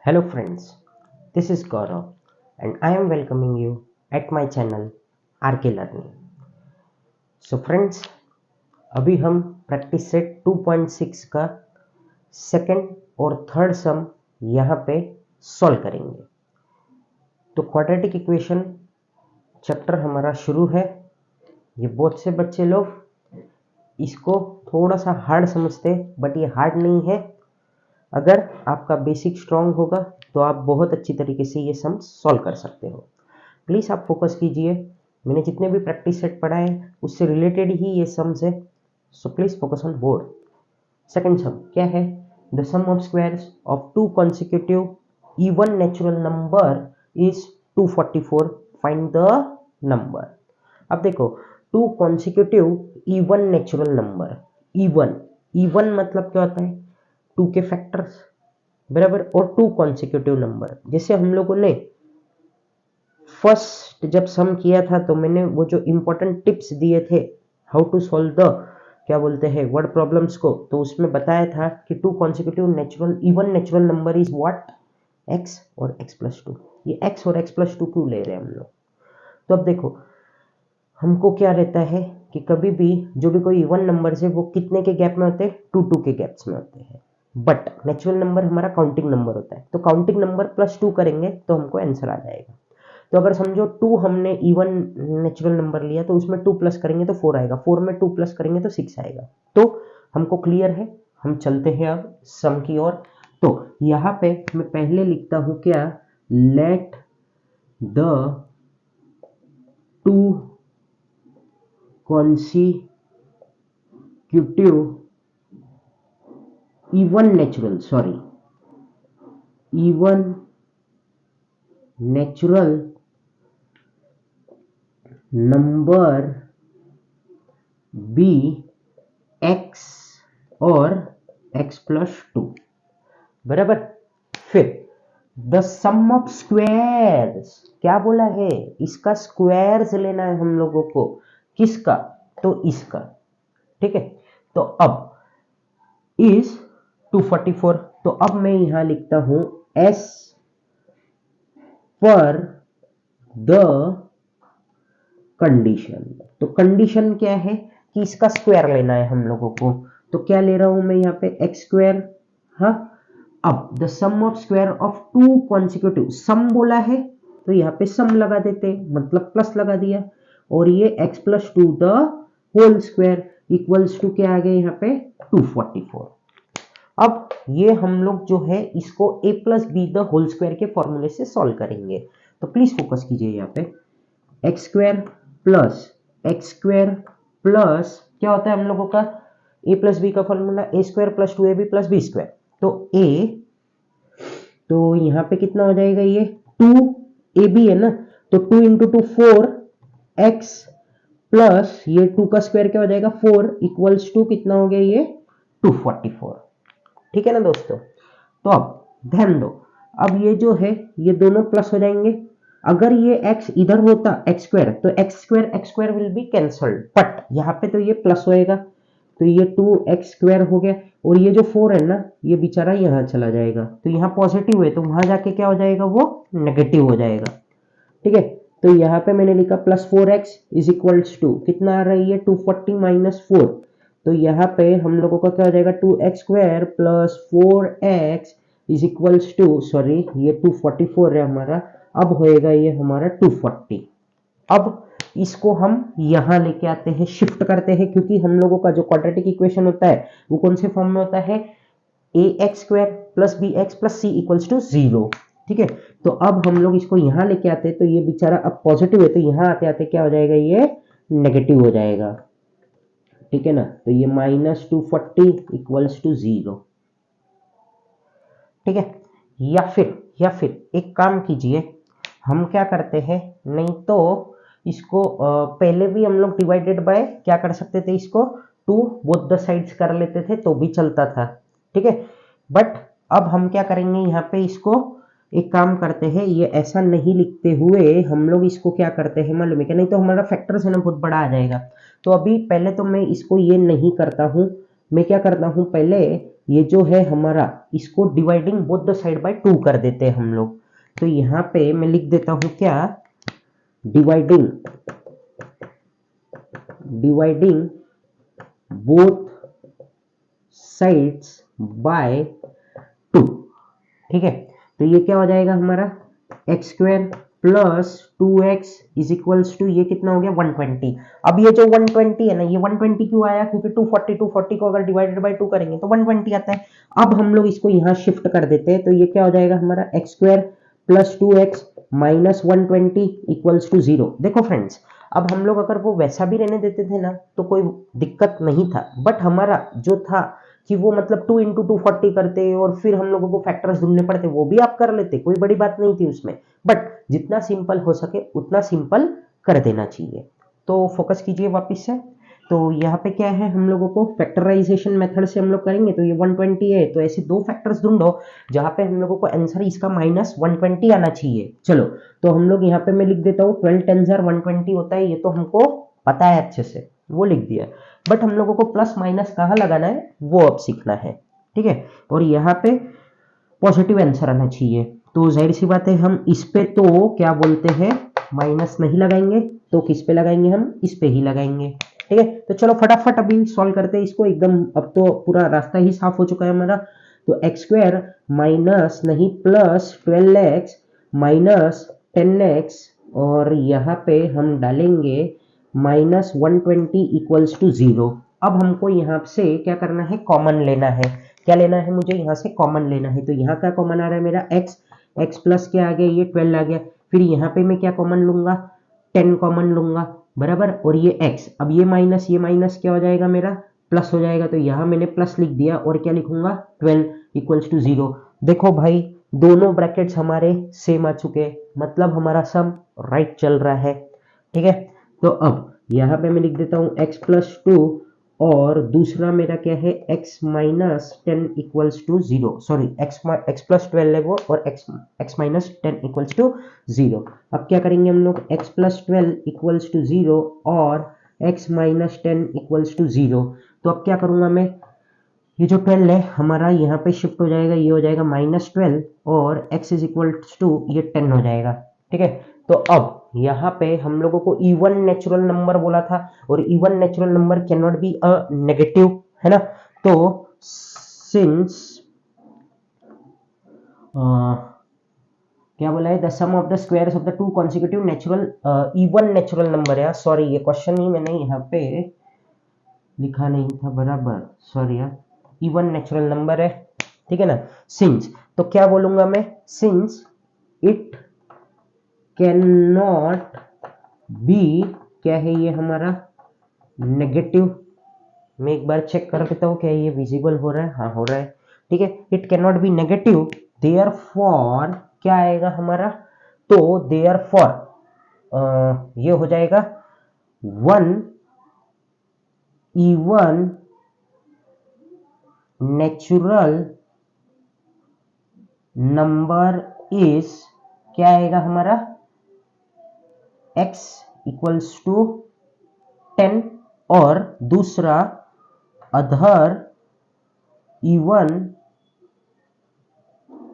Hello friends, this is Gaurav and I am welcoming you at my channel RK Learning. So friends, अभी हम practice set 2.6 का second और third सम यहाँ पे solve करेंगे। तो क्वाड्रेटिक इक्वेशन चैप्टर हमारा शुरू है। ये बहुत से बच्चे लोग इसको थोड़ा सा हार्ड समझते हैं, बट ये हार्ड नहीं है। अगर आपका बेसिक स्ट्रांग होगा तो आप बहुत अच्छी तरीके से ये सम सॉल्व कर सकते हो। प्लीज़ आप फोकस कीजिए। मैंने जितने भी प्रैक्टिस सेट पढ़ाए उससे रिलेटेड ही ये सम्स है, so please focus on board. Second sum क्या है? The sum of squares of two consecutive even natural number is 244। Find the number. अब देखो, two consecutive even natural number, even मतलब क्या होता है? टू के फैक्टर्स, बराबर, और टू कॉन्सिक्यूटिव नंबर। जैसे हम लोगों ने फर्स्ट जब सम किया था तो मैंने वो जो इंपॉर्टेंट टिप्स दिए थे हाउ टू सॉल्व द क्या बोलते हैं वर्ड प्रॉब्लम्स को, तो उसमें बताया था कि to consecutive natural even natural number is what? X और एक्स प्लस टू। ये एक्स और एक्स प्लस टू क्यों ले रहे हैं हम लोग? तो अब देखो, हमको क्या रहता है कि कभी भी जो भी कोई इवन नंबर है वो कितने के गैप में होते हैं? टू टू के गैप्स में होते हैं। बट नेचुरल नंबर हमारा काउंटिंग नंबर होता है, तो काउंटिंग नंबर प्लस टू करेंगे तो हमको आंसर आ जाएगा। तो अगर समझो टू हमने इवन नेचुरल नंबर लिया तो उसमें टू प्लस करेंगे तो फोर आएगा, फोर में टू प्लस करेंगे तो सिक्स आएगा। तो हमको क्लियर है, हम चलते हैं अब सम की ओर। तो यहाँ पे मैं पहले लिखता हूं क्या? Let the two consecutive even natural number be x और एक्स प्लस टू, बराबर। फिर द सम ऑफ स्क्वायर्स, क्या बोला है? इसका स्क्वायर्स लेना है हम लोगों को। किसका? तो इसका, ठीक है। तो अब इज 244। तो अब मैं यहां लिखता हूं एस पर द कंडीशन। तो कंडीशन क्या है कि इसका स्क्वायर लेना है हम लोगों को। तो क्या ले रहा हूं मैं यहाँ पे? X square. हाँ, अब the sum of square of two consecutive, sum बोला है तो यहाँ पे सम लगा देते, मतलब प्लस लगा दिया। और ये x plus two the whole square equals to क्या आ गया यहाँ पे? 244। अब ये हम लोग जो है इसको a plus b the whole square के फॉर्मूले से सॉल्व करेंगे। तो प्लीज फोकस कीजिए यहाँ पे। X square plus x square plus क्या होता है हम लोगों का? a प्लस बी का formula a square plus two a b plus b square. तो a, तो यहाँ पे कितना हो जाएगा? ये टू ए बी है ना, तो two into two four x plus ये टू का स्क्वायर क्या हो जाएगा? फोर इक्वल्स टू कितना हो गया? ये 244। ठीक है ना दोस्तों? तो अब ध्यान दो, अब ये जो है ये दोनों प्लस हो जाएंगे। अगर ये x इधर होता एक्स स्क्वायर, तो x square will be cancelled, but यहाँ पे तो ये प्लस होएगा, तो ये 2x स्क्वायर हो गया। और ये जो 4 है ना, ये बेचारा यहाँ चला जाएगा, तो यहाँ पॉजिटिव है तो वहां जाके क्या हो जाएगा? वो नेगेटिव हो जाएगा। ठीक है, तो यहाँ पे मैंने लिखा plus 4x is equals to कितना आ रहा है? ये 240 माइनस 4। तो यहाँ पे हम लोगों का क्या हो जाएगा? 2x square plus 4x is equals to, sorry ये 244 है हमारा, अब होएगा ये हमारा 240। अब इसको हम यहां लेके आते हैं, शिफ्ट करते हैं, क्योंकि हम लोगों का जो क्वाड्रेटिक इक्वेशन होता है वो कौन से फॉर्म में होता है? ax square plus bx plus c equals to 0। ठीक है, तो अब हम लोग इसको यहां लेके आते हैं, तो ये बेचारा अब पॉजिटिव है, तो यहां आते आते क्या हो जाएगा? ये नेगेटिव हो जाएगा। ठीक है ना, तो ये माइनस 240 इक्वल्स टू 0। ठीक है, या फिर एक काम कीजिए, हम क्या करते हैं, नहीं तो इसको पहले भी हम लोग डिवाइडेड बाय क्या कर सकते थे? इसको टू बोथ द साइड्स कर लेते थे तो भी चलता था। ठीक है, बट अब हम क्या करेंगे यहाँ पे? इसको एक काम करते हैं, ये ऐसा नहीं लिखते हुए हम लोग इसको क्या करते हैं मालूम है क्या? नहीं तो हमारा फैक्टर्स है ना बहुत बड़ा आ जाएगा। तो अभी पहले तो मैं इसको ये नहीं करता हूँ, मैं क्या करता हूँ? पहले ये जो है हमारा, इसको dividing both the side by 2 कर देते हैं हम लोग। तो यहाँ पे मैं लिख देता हूं क्या, डिवाइडिंग बोथ साइड्स बाय 2। ठीक है, तो ये क्या हो जाएगा हमारा, x square plus 2x is equals to, ये कितना हो गया 120। अब ये जो 120 है ना, ये 120 क्यों आया, क्योंकि 240 को अगर डिवाइडेड बाय 2 करेंगे तो 120 आता है। अब हम लोग इसको यहाँ शिफ्ट कर देते हैं, तो ये क्या हो जाएगा हमारा, x square plus 2x minus 120 equals to 0। देखो फ्रेंड्स, अब हम लोग अगर वो वैसा भी रहने देते थे ना तो कोई दिक्कत नहीं था, बट हमारा जो था कि वो मतलब 2 इंटू 240 करते और फिर हम लोगों को फैक्टर्स ढूंढने पड़ते, वो भी आप कर लेते, कोई बड़ी बात नहीं थी उसमें, बट जितना सिंपल हो सके उतना सिंपल कर देना चाहिए। तो फोकस कीजिए वापस से। तो यहाँ पे क्या है, हम लोगों को फैक्टराइजेशन मेथड से हम लोग करेंगे, तो ये 120 है, तो ऐसे दो फैक्टर्स ढूंढो जहां पे हम लोगों को आंसर इसका माइनस 120 आना चाहिए। चलो, तो हम लोग यहाँ पे मैं लिख देता हूँ 12 10 120 होता है, ये तो हमको पता है अच्छे से, वो लिख दिया, बट हम लोगों को प्लस माइनस कहाँ लगाना है वो अब सीखना है। ठीक है, और यहाँ पे पॉजिटिव आंसर आना चाहिए, तो जाहिर सी बात है हम इस पे तो क्या बोलते हैं माइनस नहीं लगाएंगे, तो किस पे लगाएंगे, हम इस पे ही लगाएंगे। ठीक है, तो चलो फटाफट अभी सॉल्व करते हैं इसको एकदम, अब तो पूरा रास्ता ही साफ हो चुका है हमारा। तो एक्स स्क्वायर माइनस नहीं प्लस 12x माइनस 10x, और यहाँ पे हम डालेंगे माइनस 120 इक्वल्स टू 0। अब हमको यहाँ से क्या करना है, कॉमन लेना है। क्या लेना है, मुझे यहाँ से कॉमन लेना है, तो यहाँ क्या कॉमन आ रहा है मेरा, x प्लस क्या आ गया, ये 12 आ गया, फिर यहाँ पे मैं क्या कॉमन लूंगा, 10 कॉमन लूंगा, बराबर, और ये x, अब ये माइनस क्या हो जाएगा मेरा, प्लस हो जाएगा, तो यहाँ मैंने प्लस लिख दिया, और क्या लिखूंगा 12 इक्वल्स टू 0। देखो भाई, दोनों ब्रैकेट्स हमारे सेम आ चुके, मतलब हमारा सम राइट चल रहा है। ठीक है, तो अब यहाँ पे मैं लिख देता हूँ x प्लस 2, और दूसरा मेरा क्या है, x minus 10 equals to 0, sorry x plus 12 है वो, और x माइनस 10 इक्वल्स टू 0। अब क्या करेंगे हम लोग, x प्लस 12 इक्वल्स टू 0 और x माइनस 10 इक्वल्स टू 0। तो अब क्या करूंगा मैं, ये जो 12 है हमारा यहाँ पे शिफ्ट हो जाएगा, ये हो जाएगा माइनस 12, और x इज इक्वल टू ये 10 हो जाएगा। ठीक है, तो अब यहाँ पे हम लोगों को इवन नेचुरल नंबर बोला था, और even natural number can not be a negative, है ना। तो सिंस क्या बोला है, the sum of the squares of the two consecutive natural, even natural number है, सॉरी ये क्वेश्चन ही मैंने यहाँ पे लिखा नहीं था बराबर, सॉरी यार, इवन नेचुरल नंबर है। ठीक है ना, सिंस, तो क्या बोलूंगा मैं, since it can not B, क्या है ये हमारा, नेगेटिव। मैं एक बार चेक कर देता हूँ क्या ये विजिबल हो रहा है, हाँ हो रहा है। ठीक है, it can not B negative, therefore क्या आएगा हमारा, तो देयरफॉर ये हो जाएगा 1 इवन नेचुरल नंबर इज, क्या आएगा हमारा, x इक्वल्स टू 10, और दूसरा other even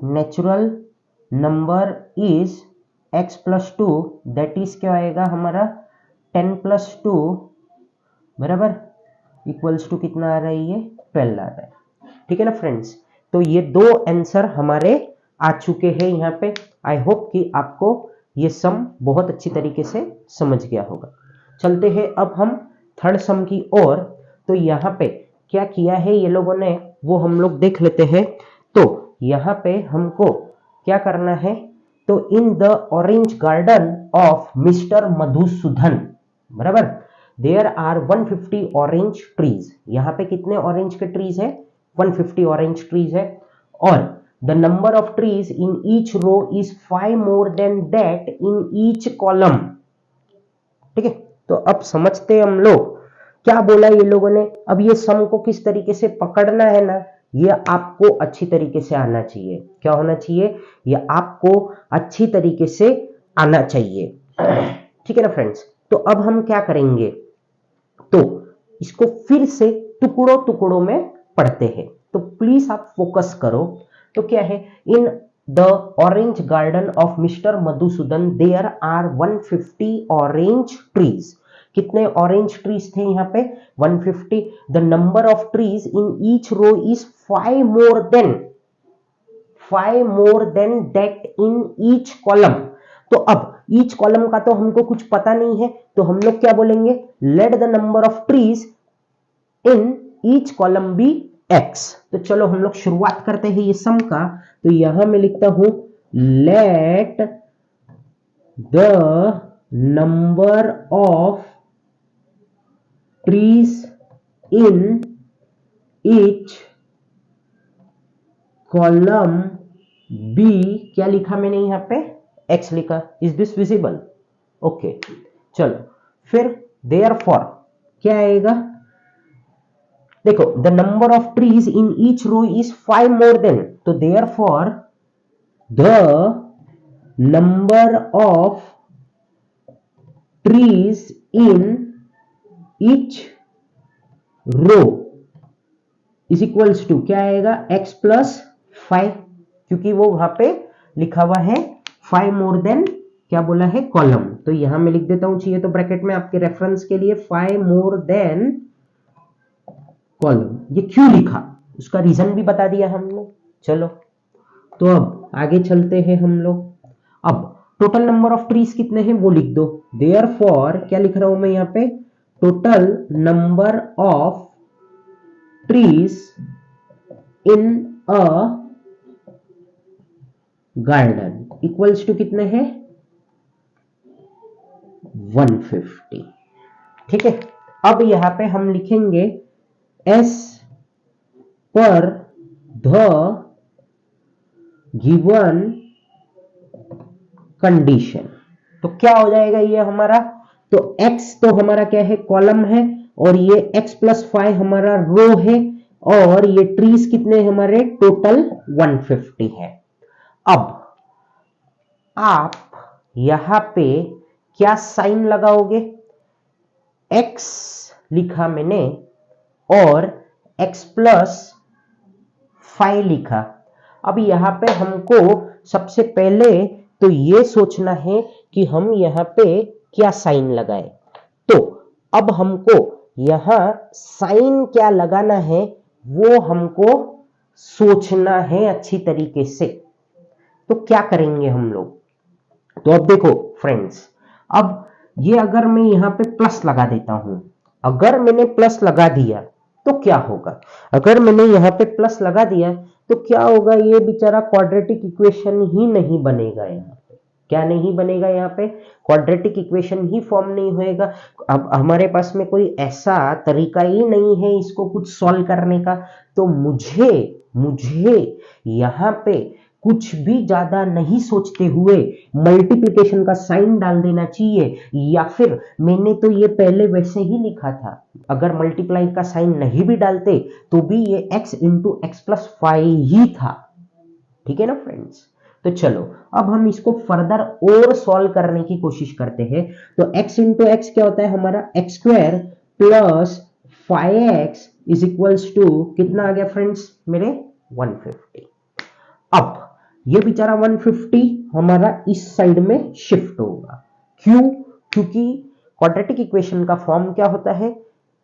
natural number is x plus 2, that is क्या आएगा हमारा 10 प्लस 2, बराबर, इक्वल्स टू कितना आ रहा है, ये 12 आ रहा है। ठीक है ना फ्रेंड्स, तो ये दो आंसर हमारे आ चुके हैं यहाँ पे। आई होप कि आपको ये सम बहुत अच्छी तरीके से समझ गया होगा। चलते हैं अब हम थर्ड सम की ओर। तो यहाँ पे क्या किया है ये लोगों ने, वो हम लोग देख लेते हैं। तो यहाँ पे हमको क्या करना है, तो इन the orange garden of mister Madhusudan, बराबर, देयर आर 150 ऑरेंज ट्रीज। यहाँ पे कितने ऑरेंज के ट्रीज है, 150 ऑरेंज ट्रीज है, और the number of trees in each row is 5 more than that in each column. ठीक है, तो अब समझते हैं हम लोग क्या बोला ये लोगों ने। अब ये सम को किस तरीके से पकड़ना है ना, ये आपको अच्छी तरीके से आना चाहिए। क्या होना चाहिए, ये आपको अच्छी तरीके से आना चाहिए। ठीक है ना फ्रेंड्स, तो अब हम क्या करेंगे, तो इसको फिर से टुकड़ों टुकड़ों में पढ़ते हैं। तो प्लीज आप फोकस करो। तो क्या है, in the orange garden of mister Madhusudan there are 150 orange trees. कितने ऑरेंज ट्रीज थे यहाँ पे? 150। The number of trees in each row is 5 more than that in each column। तो अब ईच कॉलम का तो हमको कुछ पता नहीं है, तो हम लोग क्या बोलेंगे, let the number of trees in each column be x। तो चलो हम लोग शुरुआत करते हैं ये सम का। तो यहां मैं लिखता हूं let the number of trees in each column be, क्या लिखा मैंने यहां पे, x लिखा। Is this visible? ओके, चलो फिर देयरफॉर क्या आएगा, देखो the number of trees in each row is 5 more than, तो therefore the number of trees in each row is equals to क्या आएगा, x प्लस 5, क्योंकि वो वहां पे लिखा हुआ है 5 more than क्या बोला है, कॉलम। तो यहां मैं लिख देता हूं, चाहिए तो ब्रैकेट में आपके रेफरेंस के लिए 5 more than कॉलम। ये क्यों लिखा उसका रीजन भी बता दिया हम लोग। चलो तो अब आगे चलते हैं हम लोग। अब टोटल नंबर ऑफ ट्रीज कितने हैं वो लिख दो। देयरफॉर क्या लिख रहा हूं मैं यहाँ पे, total number of trees in a garden equals to कितने हैं, 150। ठीक है, अब यहां पे हम लिखेंगे एस पर द गिवन कंडीशन। तो क्या हो जाएगा ये हमारा, तो x तो हमारा क्या है, कॉलम है, और ये x प्लस 5 हमारा रो है, और ये ट्रीज कितने हमारे, टोटल 150 है। अब आप यहां पे क्या साइन लगाओगे, x लिखा मैंने और x प्लस 5 लिखा। अब यहां पे हमको सबसे पहले तो ये सोचना है कि हम यहां पे क्या साइन लगाए। तो अब हमको यहां साइन क्या लगाना है वो हमको सोचना है अच्छी तरीके से। तो क्या करेंगे हम लोग, तो अब देखो फ्रेंड्स, अब ये अगर मैं यहां पे प्लस लगा देता हूं, अगर मैंने प्लस लगा दिया तो क्या होगा, अगर मैंने यहां पे प्लस लगा दिया तो क्या होगा, ये बेचारा क्वाड्रेटिक इक्वेशन ही नहीं बनेगा। यहाँ पे क्या नहीं बनेगा, यहाँ पे क्वाड्रेटिक इक्वेशन ही फॉर्म नहीं होएगा। अब हमारे पास में कोई ऐसा तरीका ही नहीं है इसको कुछ सॉल्व करने का। तो मुझे यहाँ पे कुछ भी ज्यादा नहीं सोचते हुए मल्टीप्लिकेशन का साइन डाल देना चाहिए, या फिर मैंने तो ये पहले वैसे ही लिखा था, अगर मल्टीप्लाई का साइन नहीं भी डालते तो भी ये x इंटू एक्स प्लस 5 ही था। ठीक है ना फ्रेंड्स। तो चलो अब हम इसको फर्दर और सॉल्व करने की कोशिश करते हैं। तो x इंटू एक्स क्या होता है हमारा, x square plus 5x is equals to कितना आ गया फ्रेंड्स मेरे, 150। अब ये बेचारा 150 हमारा इस साइड में शिफ्ट होगा। क्यों, क्योंकि क्वाड्रेटिक इक्वेशन का फॉर्म क्या होता है,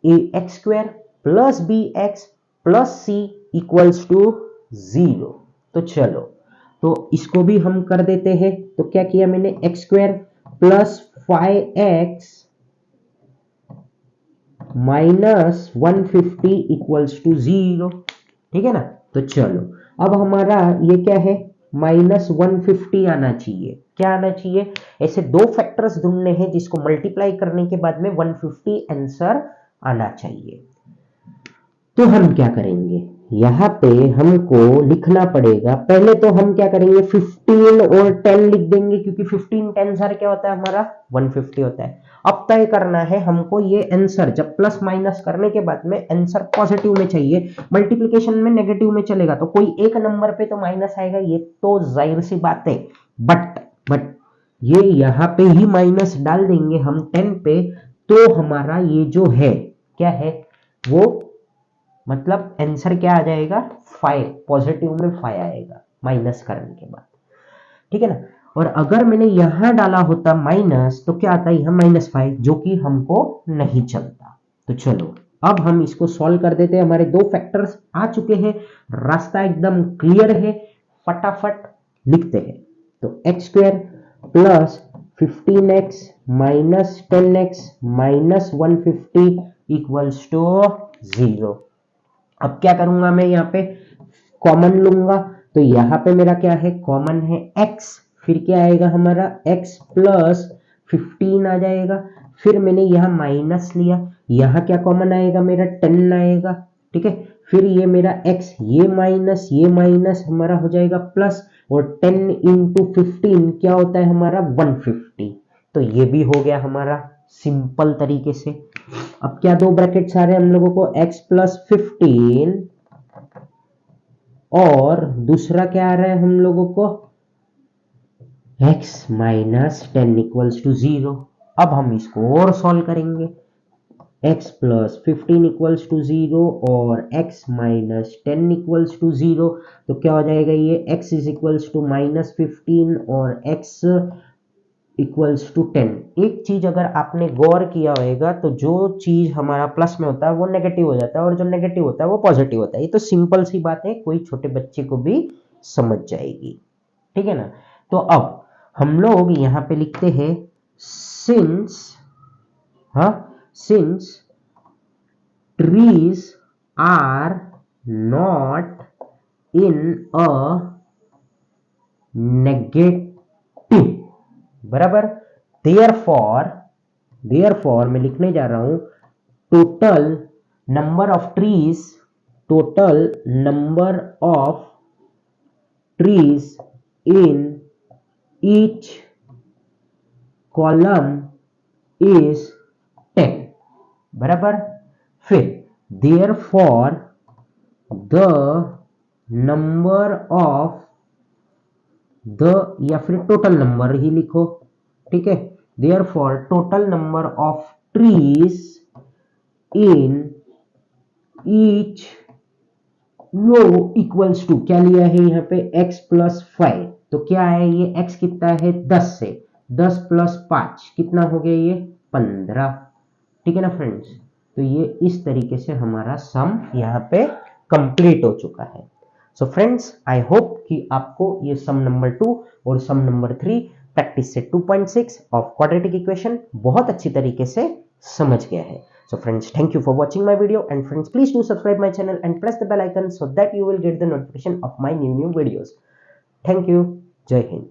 ax square plus bx plus c equals to 0। तो चलो तो इसको भी हम कर देते हैं। तो क्या किया मैंने, x square plus 5x minus 150 equals to 0। ठीक है ना। तो चलो अब हमारा ये क्या है, माइनस 150 आना चाहिए। क्या आना चाहिए, ऐसे दो फैक्टर्स ढूंढने हैं जिसको मल्टीप्लाई करने के बाद में 150 आंसर आना चाहिए। तो हम क्या करेंगे, यहां पे हमको लिखना पड़ेगा, पहले तो हम क्या करेंगे 15 और 10 लिख देंगे, क्योंकि 15 10 सर क्या होता है हमारा 150 होता है। अब तय करना है हमको ये आंसर, जब प्लस माइनस करने के बाद में आंसर पॉजिटिव में चाहिए, मल्टीप्लिकेशन में नेगेटिव में चलेगा तो कोई एक नंबर पे तो माइनस आएगा, ये तो जाहिर सी बात है। बट ये यहां पे ही माइनस डाल देंगे हम 10 पे, तो हमारा ये जो है क्या है वो मतलब आंसर क्या आ जाएगा 5, पॉजिटिव में 5 आएगा माइनस करने के बाद, ठीक है ना। और अगर मैंने यहां डाला होता माइनस तो क्या आता है यहाँ -5, जो कि हमको नहीं चलता। तो चलो अब हम इसको सॉल्व कर देते हैं। हमारे दो फैक्टर्स आ चुके हैं, रास्ता एकदम क्लियर है, फटाफट लिखते हैं। तो x² plus 15x minus 10x minus 150 equals to 0। अब क्या करूंगा मैं यहाँ पे कॉमन लूंगा, तो यहाँ पे मेरा क्या है कॉमन है x, फिर क्या आएगा हमारा x प्लस 15 आ जाएगा, फिर मैंने यहाँ माइनस लिया, यहाँ क्या कॉमन आएगा मेरा 10 आएगा, ठीक है। फिर ये मेरा x, ये माइनस हमारा हो जाएगा प्लस, और 10 इंटू 15 क्या होता है हमारा 150। तो ये भी हो गया हमारा सिंपल तरीके से। अब क्या दो ब्रैकेट्स आ रहे हैं हम लोगों को, x प्लस 15 और दूसरा क्या आ रहा है हम लोगों को x माइनस 10 इक्वल्स टू 0। अब हम इसको और सॉल्व करेंगे, x प्लस 15 इक्वल्स टू 0 और x माइनस 10 इक्वल्स टू 0। तो क्या हो जाएगा ये x is equals to minus 15 और x इक्वल्स टू 10। एक चीज अगर आपने गौर किया होगा तो जो चीज हमारा प्लस में होता है वो नेगेटिव हो जाता है, और जो नेगेटिव होता है वो पॉजिटिव होता है। ये तो सिंपल सी बात है, कोई छोटे बच्चे को भी समझ जाएगी, ठीक है ना। तो अब हम लोग यहाँ पे लिखते हैं since trees are not in a negative, बराबर। देयरफॉर मैं लिखने जा रहा हूं total number of trees in each column is 10, बराबर। फिर देयरफॉर द नंबर ऑफ या फिर टोटल नंबर ही लिखो, ठीक है। Therefore total number of trees in each row equals to, क्या लिया है यहाँ पे x प्लस 5, तो क्या है ये x कितना है 10 से 10 प्लस 5 कितना हो गया ये 15, ठीक है ना फ्रेंड्स। तो ये इस तरीके से हमारा सम यहाँ पे कंप्लीट हो चुका है। सो फ्रेंड्स आई होप कि आपको ये सम नंबर 2 और सम नंबर 3 प्रैक्टिस से 2.6 ऑफ क्वाड्रेटिक इक्वेशन बहुत अच्छी तरीके से समझ गया है। So friends, thank you for watching my video, and friends please do subscribe my channel and press the bell icon so that you will get the notification of my new videos. Thank you. Jai Hind.